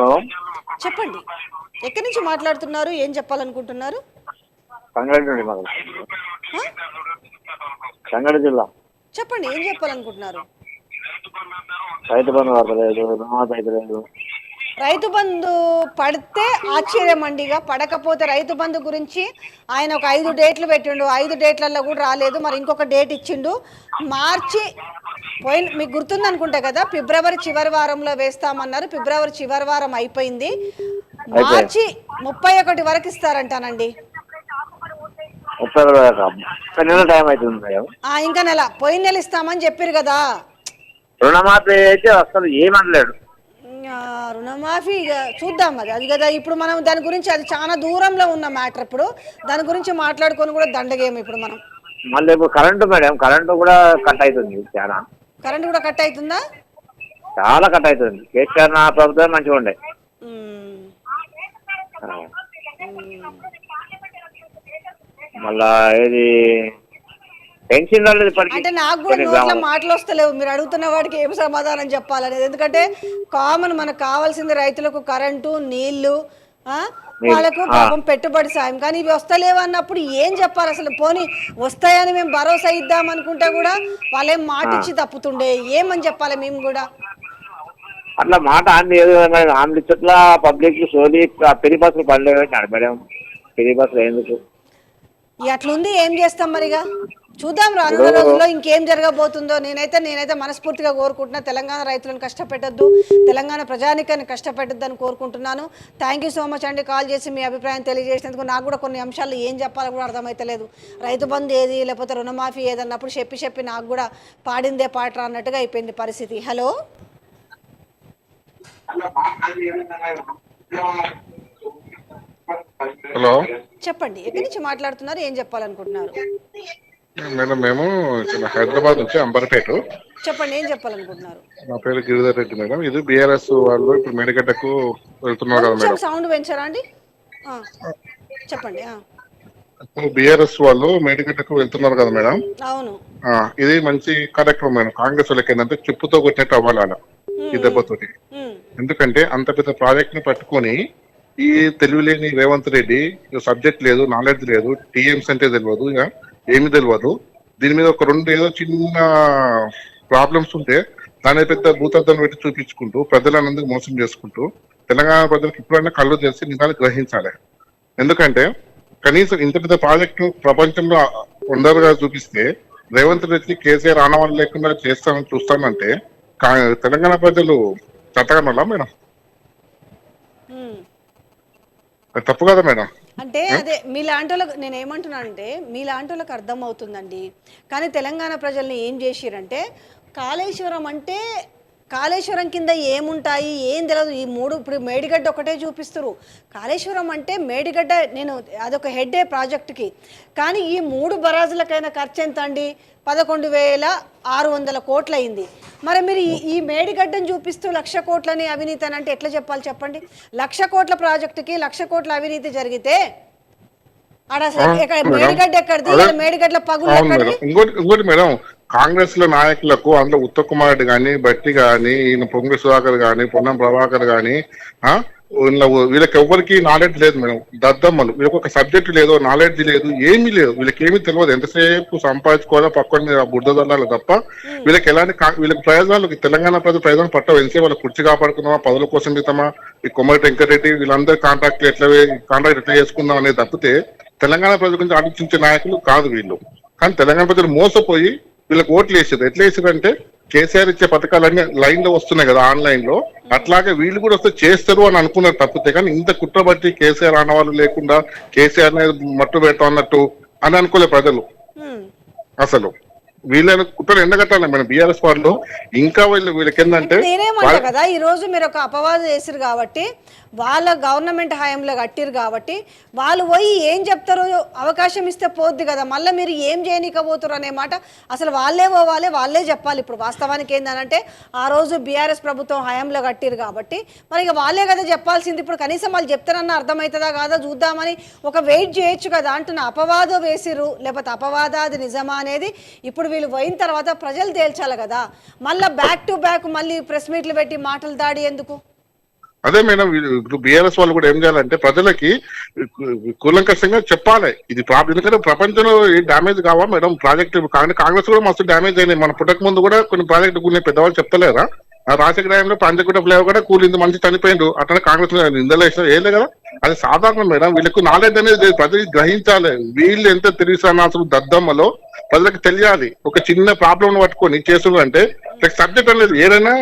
Hello, చెప్పండి. ఎక్కడి నుంచి మాట్లాడుతున్నారు? ఏం చెప్పాలనుకుంటున్నారు? సంగారెడ్డి నుండి మాకు ఆ? సంగారెడ్డి జిల్లా. చెప్పండి, ఏం చెప్పాలనుకుంటున్నారు? రైతు బంధు పడతలేదు, రుణమాఫీ అయితే లేదు. రైతు బంధు పడితే ఆశ్చర్యం అండిగా, పడకపోతే రైతు బంధు గురించి ఆయన ఒక 5 డేట్లు పెట్టిండు, 5 డేట్లలో కూడా రాలేదు. మరి ఇంకొక డేట్ ఇచ్చిండు మార్చి పోయిన, మీకు గుర్తుంది అనుకుంటా కదా, ఫిబ్రవరి చివరి వారంలో వేస్తామన్నారు. ఫిబ్రవరి చివరి వారం అయిపోయింది, అయిపోయింది. మార్చి 31 వరకు ఇస్తారంటానండి. 30 దాకా ఒక నెల టైం అవుతుంది మేడం. ఇంకా నెల, పోయిన నెల ఇస్తామని చెప్పారు కదా. రుణమాఫీ అయితే అసలు ఏమనలేడు. రుణమాఫీ ఇక చూద్దాం, అది కదా ఇప్పుడు మనం దాని గురించి, అది చాలా దూరంలో ఉన్న మ్యాటర్. ఇప్పుడు దాని గురించి మాట్లాడుకొని కూడా దండగేమి ఇప్పుడు మనం. మళ్ళీ ఇప్పుడు కరెంటు మేడం, కరెంటు కూడా కట్ అవుతుంది. చాలా కరెంట్ కూడా కట్ అవుతుందా? చాలా కట్ అవుతుంది. కేసీఆర్ నా ప్రభుత్వం మంచిగా ఉండే. మళ్ళా ఏది పెన్షన్ రాలేదు ఇప్పటికి. అంటే నాకు కూడా నోట్ల మాటలు వస్తలేవు, మీరు అడుగుతున్న వాడికి ఏం సమాధానం చెప్పాలనేది. ఎందుకంటే కామన్ మనకు కావాల్సింది రైతులకు కరెంటు, నీళ్లు, వాళ్ళకు పాపం పెట్టుబడి సాయం. కానీ ఇవి వస్తలేవు అన్నప్పుడు ఏం చెప్పాలి అసలు? పోనీ వస్తాయని మేము భరోసా ఇద్దాం అనుకుంటే కూడా వాళ్ళేం మాట ఇచ్చి తప్పుతుండే, ఏమని చెప్పాలి మేము కూడా? అట్లా మాట ఆంధ్ర చుట్ల పబ్లిక్ సోది పెరి బస్సులు పడలేదు మేడం. పెరి బస్సులు ఎందుకు అట్లుంది, ఏం చేస్తాం మరిగా? చూద్దాం రానున్న రోజుల్లో ఇంకేం జరగబోతుందో. నేనైతే మనస్ఫూర్తిగా కోరుకుంటున్నా, తెలంగాణ రైతులను కష్టపెట్టద్దు, తెలంగాణ ప్రజానికాన్ని కష్టపెట్టద్దు అని కోరుకుంటున్నాను. థ్యాంక్ యూ సో మచ్ అండి, కాల్ చేసి మీ అభిప్రాయం తెలియజేసినందుకు. నాకు కూడా కొన్ని అంశాలు ఏం చెప్పాలో కూడా అర్థమైతలేదు. రైతు బంధు ఏది, లేకపోతే రుణమాఫీ ఏదన్నప్పుడు చెప్పి నాకు కూడా పాడిందే పాటరా అన్నట్టుగా అయిపోయింది పరిస్థితి. హలో, హలో, చెప్పండి, ఎక్కడి నుంచి మాట్లాడుతున్నారు? ఏం చెప్పాలనుకుంటున్నారు? మేడం మేము హైదరాబాద్ నుంచి అంబర్పేట. చెప్పండి, ఏం చెప్పాలనుకుంటున్నారు? నా పేరు గిరిధర్ రెడ్డి మేడం. ఇది బీఆర్ఎస్ వాళ్ళు ఇప్పుడు మేడిగడ్డకు వెళ్తున్నారు కదా మేడం. సౌండ్ పెంచారా అండి? చెప్పండి. ఇప్పుడు బీఆర్ఎస్ వాళ్ళు మేడిగడ్డకు వెళ్తున్నారు కదా మేడం. అవును. ఇది మంచి కార్యక్రమం మేడం. కాంగ్రెస్ వాళ్ళకి ఏంటంటే చెప్పుతో కొట్టినట్టు అవ్వాలి ఈ దెబ్బతోటి. ఎందుకంటే అంత పెద్ద ప్రాజెక్ట్ ని పట్టుకొని ఈ తెలివిలేని రేవంత్ రెడ్డి సబ్జెక్ట్ లేదు, నాలెడ్జ్ లేదు, టీఎంస్ అంటే తెలియదు, ఇక ఏమి తెలియదు. దీని మీద ఒక 2 ఏదో చిన్న ప్రాబ్లమ్స్ ఉంటే దాని పెద్ద భూతద్దం పెట్టి చూపించుకుంటూ ప్రజలందరికీ మోసం చేసుకుంటూ తెలంగాణ ప్రజలకు ఇప్పుడైనా కళ్ళు తెలిసి నిజాన్ని గ్రహించాలి. ఎందుకంటే కనీసం ఇంత పెద్ద ప్రాజెక్టు ప్రపంచంలో ఉండరుగా చూపిస్తే రేవంత్ రెడ్డి కేసీఆర్ ఆనవాళ్ళు లేకుండా చేస్తానని చూస్తానంటే తెలంగాణ ప్రజలు చట్టగనలా మేడం? తప్పు కదా మేడం. అంటే అదే మీలాంటి వాళ్ళకి నేను ఏమంటున్నాను అంటే, మీలాంటి వాళ్ళకి అర్థం అవుతుందండి. కానీ తెలంగాణ ప్రజల్ని ఏం చేసిరంటే, కాళేశ్వరం అంటే కాళేశ్వరం కింద ఏముంటాయి ఏం తెలియదు. ఈ 3 ఇప్పుడు మేడిగడ్డ ఒకటే చూపిస్తారు. కాళేశ్వరం అంటే మేడిగడ్డ, నేను అదొక హెడ్డే ప్రాజెక్టుకి. కానీ ఈ 3 బరాజులకైనా ఖర్చు ఎంత అండి? 11,600 కోట్లు అయింది. మరి మీరు ఈ మేడిగడ్డను చూపిస్తూ 1,00,000 కోట్లని అవినీతి అని అంటే ఎట్లా చెప్పాలి చెప్పండి? 1,00,000 కోట్ల ప్రాజెక్టుకి 1,00,000 కోట్ల అవినీతి జరిగితే ఆడ మేడిగడ్డ ఎక్కడిది? మేడిగడ్డ పగులు ఎక్కడిది? ఇంకోటి మేడం, కాంగ్రెస్ లో నాయకులకు అందులో ఉత్తమ్ కుమార్ రెడ్డి గాని, బట్టి గాని, ఈయన పొంగి సుధాకర్ గాని, పొన్నం ప్రభాకర్ గాని, వీళ్ళకి ఎవరికి నాలెడ్జ్ లేదు మేడం. దద్దమ్మలు, వీళ్ళకి ఒక సబ్జెక్ట్ లేదు, నాలెడ్జ్ లేదు, ఏమీ లేదు. వీళ్ళకి ఏమీ తెలియదు. ఎంతసేపు సంపాదించుకోవాలో పక్కన బుద్ధదల్లాలి తప్ప వీళ్ళకి ఎలాంటి వీళ్ళకి ప్రయోజనాలు, తెలంగాణ ప్రయోజనం పట్టవు. ఎంతసేపు వాళ్ళ కుర్చీ కాపాడుకుందామా, పదవుల కోసం ఇస్తామా, ఈ కొమ్మటి వెంకటరెడ్డి వీళ్ళందరూ కాంట్రాక్ట్ ఎట్లా చేసుకుందాం అనేది తప్పితే తెలంగాణ ప్రజల గురించి ఆలోచించే నాయకులు కాదు వీళ్ళు. కానీ తెలంగాణ ప్రజలు మోసపోయి వీళ్ళకి ఓట్లు వేసారు. ఎట్లా వేసారంటే కేసీఆర్ ఇచ్చే పథకాలన్నీ లైన్ లో వస్తున్నాయి కదా, ఆన్లైన్ లో, అట్లాగే వీళ్ళు కూడా వస్తే చేస్తారు అని అనుకున్నారు తప్పితే. కానీ ఇంత కుట్రబట్టి కేసీఆర్ ఆనవాళ్ళు లేకుండా కేసీఆర్ మట్టు పెడతా అన్నట్టు అని అనుకోలే ప్రజలు. అసలు వీళ్ళని కుట్రలు ఎండగట్టాలి మేడం బీఆర్ఎస్ వాళ్ళు. ఇంకా వీళ్ళకి ఏంటంటే, నేనేమంటా కదా, ఈ రోజు మీరు ఒక అపవాదం వేసారు కాబట్టి, వాళ్ళ గవర్నమెంట్ హయాంలో కట్టిరు కాబట్టి వాళ్ళు పోయి ఏం చెప్తారు? అవకాశం ఇస్తే పోద్ది కదా, మళ్ళీ మీరు ఏం చేయనీకపోతారు అనే మాట అసలు వాళ్ళే పోవాలి, వాళ్ళే చెప్పాలి. ఇప్పుడు వాస్తవానికి ఏంటంటే, ఆ రోజు బీఆర్ఎస్ ప్రభుత్వం హయాంలో కట్టిరు కాబట్టి మరి ఇక వాళ్ళే కదా చెప్పాల్సింది. ఇప్పుడు కనీసం వాళ్ళు చెప్తారన్నా అర్థమవుతుందా కాదా చూద్దామని ఒక వెయిట్ చేయొచ్చు కదా అంటున్న. అపవాదం వేసిరు, లేకపోతే అపవాదాది నిజమా అనేది ఇప్పుడు వీళ్ళు పోయిన తర్వాత ప్రజలు తేల్చాలి కదా. మళ్ళీ బ్యాక్ టు బ్యాక్ మళ్ళీ ప్రెస్ మీట్లు పెట్టి మాటలు దాడి ఎందుకు? అదే మేడం, ఇప్పుడు బీఆర్ఎస్ వాళ్ళు కూడా ఏం చేయాలంటే ప్రజలకి కూలంకషంగా చెప్పాలి ఇది ప్రాబ్లం. ఎందుకంటే ప్రపంచంలో డ్యామేజ్ కావా మేడం ప్రాజెక్టు. కానీ కాంగ్రెస్ కూడా మస్తు డ్యామేజ్ అయినాయి. మన పుట్టక ముందు కూడా కొన్ని ప్రాజెక్టు కొన్ని పెద్దవాళ్ళు చెప్తలేరా? రాజశేఖర టైంలో పంచకుట ఫ్లేవర్ కూడా కూలింది, మంచి చనిపోయిండు. అట్లా కాంగ్రెస్ నిందలేసిన ఏం లేదు కదా. అది సాధారణం మేడం. వీళ్ళకు నాలెడ్జ్ అనేది ప్రజలకు గ్రహించాలి. వీళ్ళు ఎంత తిరిగిసానాల్సిన దద్దమ్మలో ప్రజలకు తెలియాలి. ఒక చిన్న ప్రాబ్లం పట్టుకొని చేస్తున్నారు అంటే సబ్జెక్ట్ అనేది ఏదైనా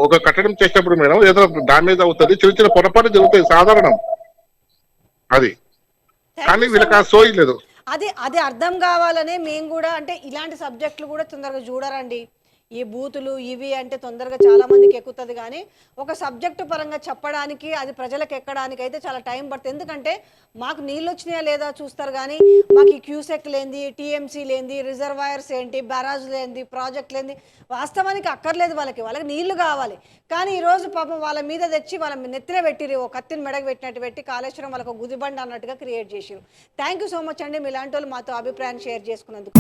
ఒక కట్టడం చేసినప్పుడు మేడం ఏదో డామేజ్ అవుతుంది, చిన్న చిన్న పొరపాటు జరుగుతాయి, సాధారణం అది. కానీ వీళ్ళకి ఆ సోయి లేదు. అది అర్థం కావాలనే మేము కూడా అంటే ఇలాంటి సబ్జెక్టులు కూడా తొందరగా చూడరండి. ఈ బూతులు ఇవి అంటే తొందరగా చాలా మందికి ఎక్కుతుంది, కానీ ఒక సబ్జెక్టు పరంగా చెప్పడానికి అది ప్రజలకు ఎక్కడానికి అయితే చాలా టైం పడుతుంది. ఎందుకంటే మాకు నీళ్ళు వచ్చినాయా లేదా చూస్తారు, కానీ మాకు ఈ క్యూసెక్ లేంది, టీఎంసీ లేంది, రిజర్వాయర్స్ ఏంటి, బ్యారాజ్ లేంది, ప్రాజెక్ట్ లేంది వాస్తవానికి అక్కర్లేదు. వాళ్ళకి నీళ్లు కావాలి. కానీ ఈరోజు పాపం వాళ్ళ మీద తెచ్చి వాళ్ళ నెత్తిన పెట్టిరు, ఓ కత్తిని మెడకు పెట్టినట్టు పెట్టి కాళేశ్వరం వాళ్ళకు గుదిబండి అన్నట్టుగా క్రియేట్ చేసిరు. థ్యాంక్ యూ సో మచ్ అండి, మీలాంటి వాళ్ళు మాతో అభిప్రాయాన్ని షేర్ చేసుకున్నందుకు.